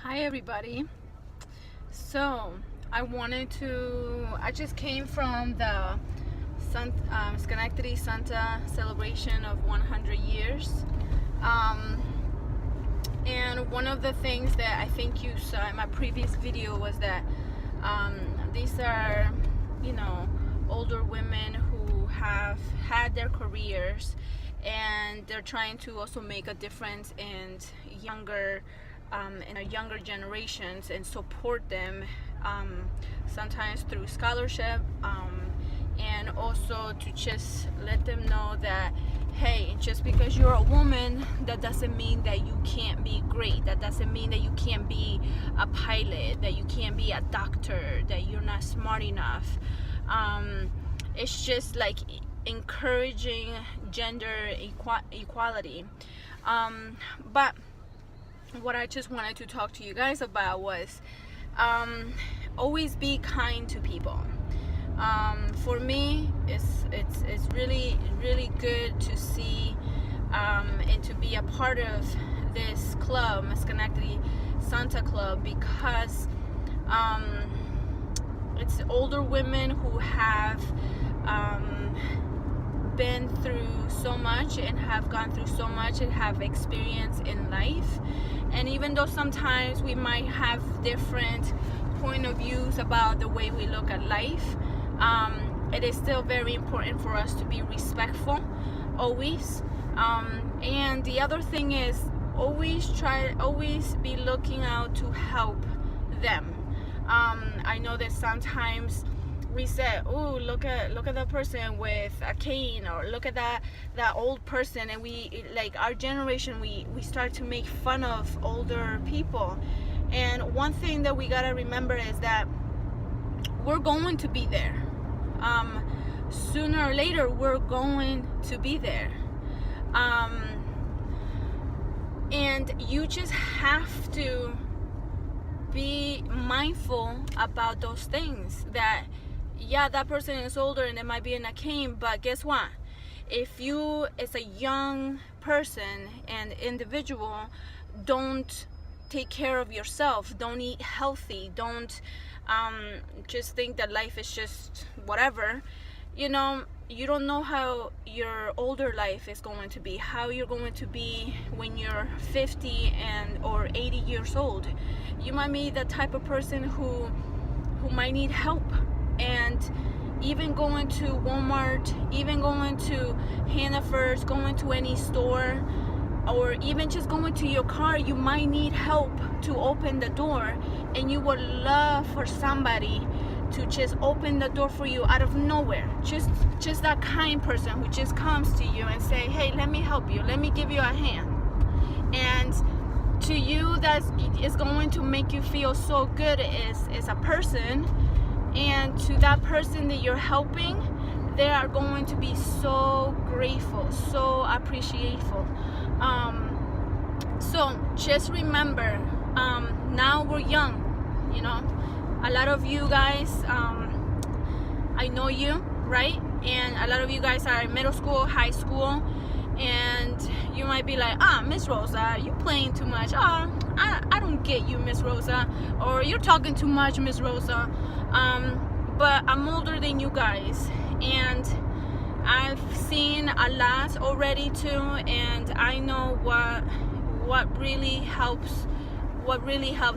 Hi everybody. So I just came from the Schenectady Santa celebration of 100 years. Um, and one of the things that I think you saw in my previous video was that these are, older women who have had their careers and they're trying to also make a difference in our younger generations and support them, sometimes through scholarship, and also to just let them know that, hey, just because you're a woman, that doesn't mean that you can't be great. That doesn't mean that you can't be a pilot, that you can't be a doctor, that you're not smart enough. It's just like encouraging gender equality. But what I just wanted to talk to you guys about was always be kind to people. For me, it's really good to see and to be a part of this club, Schenectady Santa Club, because it's older women who have been through so much and have gone through so much and have experience in life. And even though sometimes we might have different point of views about the way we look at life, it is still very important for us to be respectful always. And the other thing is always be looking out to help them. I know that sometimes we say, oh, look at that person with a cane, or look at that old person, and we, like, our generation, we start to make fun of older people. And one thing that we gotta remember is that we're going to be there. Sooner or later, we're going to be there. And you just have to be mindful about those things, that yeah, that person is older and they might be in a cane, but guess what? If you, as a young person and individual, don't take care of yourself, don't eat healthy, don't just think that life is just whatever, you don't know how your older life is going to be, how you're going to be when you're 50 or 80 years old. You might be the type of person who might need help. And even going to Walmart, even going to Hannaford's, going to any store, or even just going to your car, you might need help to open the door, and you would love for somebody to just open the door for you out of nowhere. Just that kind person who just comes to you and say, hey, let me help you, let me give you a hand. And to you, that is going to make you feel so good as a person. And to that person that you're helping, they are going to be so grateful, so appreciative. So just remember, now we're young, a lot of you guys, I know you, right? And a lot of you guys are in middle school, high school, and you might be like, Miss Rosa, you playing too much. I don't get you, Miss Rosa, or you're talking too much, Miss Rosa. But I'm older than you guys, and I've seen a lot already too, and I know what really helps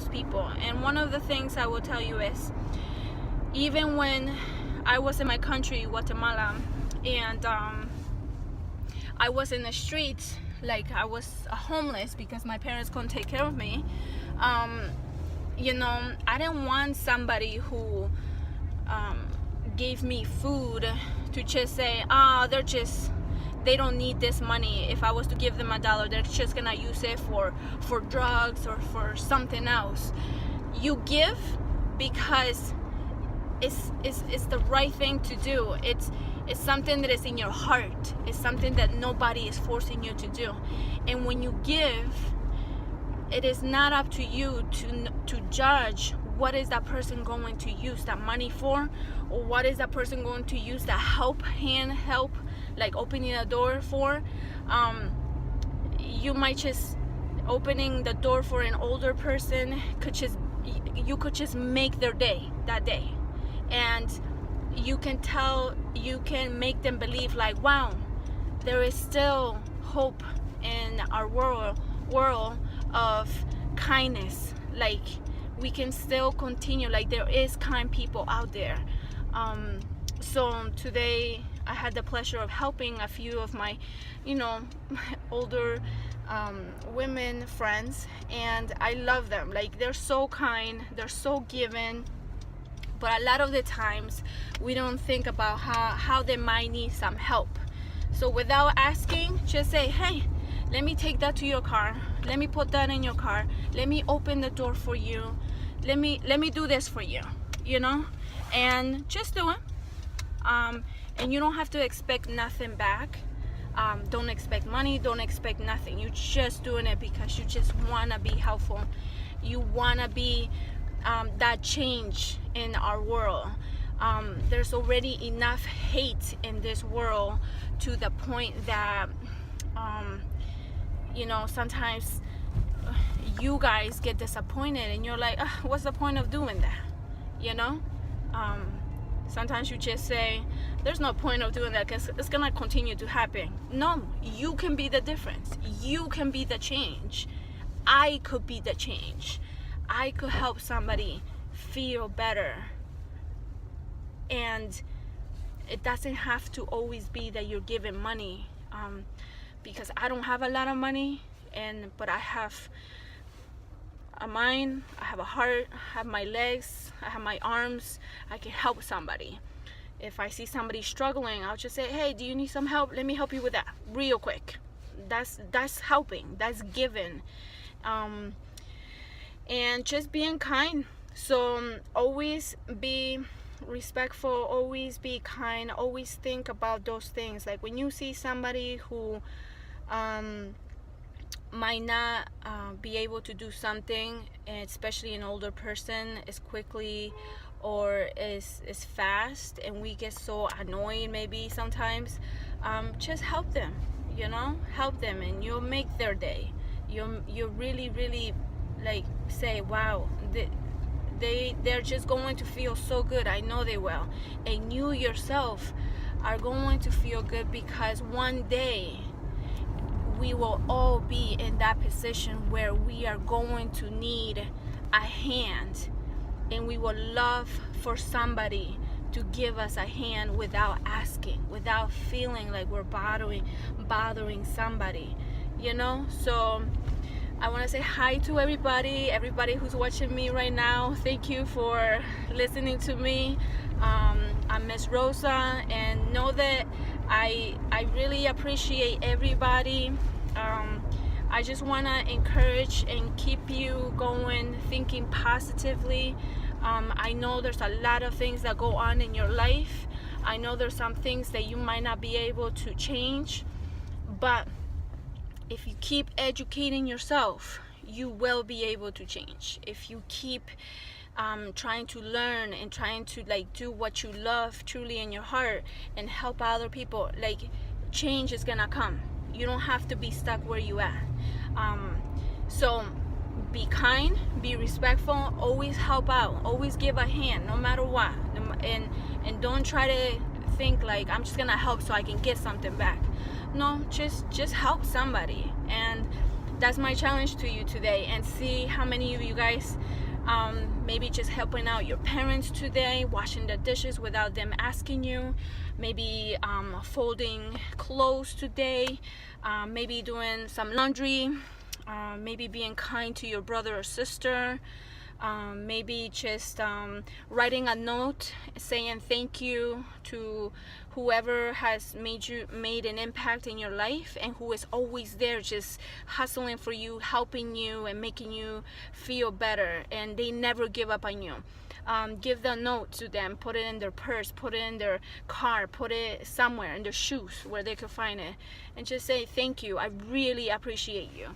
people. And one of the things I will tell you is, even when I was in my country, Guatemala, and I was in the streets, like I was homeless because my parents couldn't take care of me. I didn't want somebody who gave me food to just say, they don't need this money. If I was to give them $1, they're just gonna use it for drugs or for something else. You give because it's the right thing to do. It's something that is in your heart. It's something that nobody is forcing you to do. And when you give, it is not up to you to judge what is that person going to use that money for, or what is that person going to use that help, like opening a door for. You might just opening the door for an older person you could just make their day that day. And you can make them believe like, wow, there is still hope in our world of kindness. Like, we can still continue, like there is kind people out there. So today I had the pleasure of helping a few of my older women friends, and I love them. Like, they're so kind, they're so giving, but a lot of the times we don't think about how they might need some help. So without asking, just say, hey, let me take that to your car, let me put that in your car, let me open the door for you, let me do this for you, and just do it. And you don't have to expect nothing back. Don't expect money, don't expect nothing. You're just doing it because you just want to be helpful. You want to be that change in our world. There's already enough hate in this world to the point that sometimes you guys get disappointed and you're like, what's the point of doing that? Sometimes you just say, there's no point of doing that because it's gonna continue to happen. No, you can be the difference. You can be the change. I could be the change. I could help somebody feel better. And it doesn't have to always be that you're giving money, because I don't have a lot of money, but I have a mind, I have a heart, I have my legs, I have my arms. I can help somebody. If I see somebody struggling, I'll just say, hey, do you need some help? Let me help you with that real quick. That's helping, that's giving. And just being kind. So always be respectful, always be kind, always think about those things. Like when you see somebody who might not be able to do something, especially an older person, as quickly or is fast, and we get so annoyed maybe sometimes, just help them, help them, and you'll make their day. You really like say, wow, they're just going to feel so good. I know they will. And you yourself are going to feel good, because one day we will all be in that position where we are going to need a hand, and we will love for somebody to give us a hand without asking, without feeling like we're bothering somebody, So I want to say hi to everybody who's watching me right now. Thank you for listening to me. I'm Miss Rosa, and know that I really appreciate everybody. I just want to encourage and keep you going, thinking positively. I know there's a lot of things that go on in your life. I know there's some things that you might not be able to change, but if you keep educating yourself, you will be able to change. If you keep trying to learn and trying to do what you love truly in your heart and help other people, change is gonna come. You don't have to be stuck where you at. So be kind, be respectful, always help out, always give a hand, no matter what. And don't try to think like, I'm just gonna help so I can get something back. No, just help somebody. And that's my challenge to you today. And see how many of you guys maybe just helping out your parents today, washing the dishes without them asking you, maybe folding clothes today, maybe doing some laundry, maybe being kind to your brother or sister, maybe just writing a note saying thank you to whoever has made an impact in your life, and who is always there just hustling for you, helping you and making you feel better, and they never give up on you. Give the note to them, put it in their purse, put it in their car, put it somewhere in their shoes where they could find it, and just say thank you, I really appreciate you.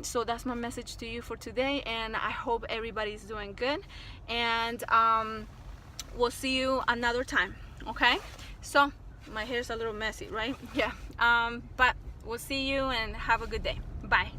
So that's my message to you for today, and I hope everybody's doing good, and we'll see you another time. Okay, so my hair's a little messy, right? Yeah, but we'll see you and have a good day. Bye.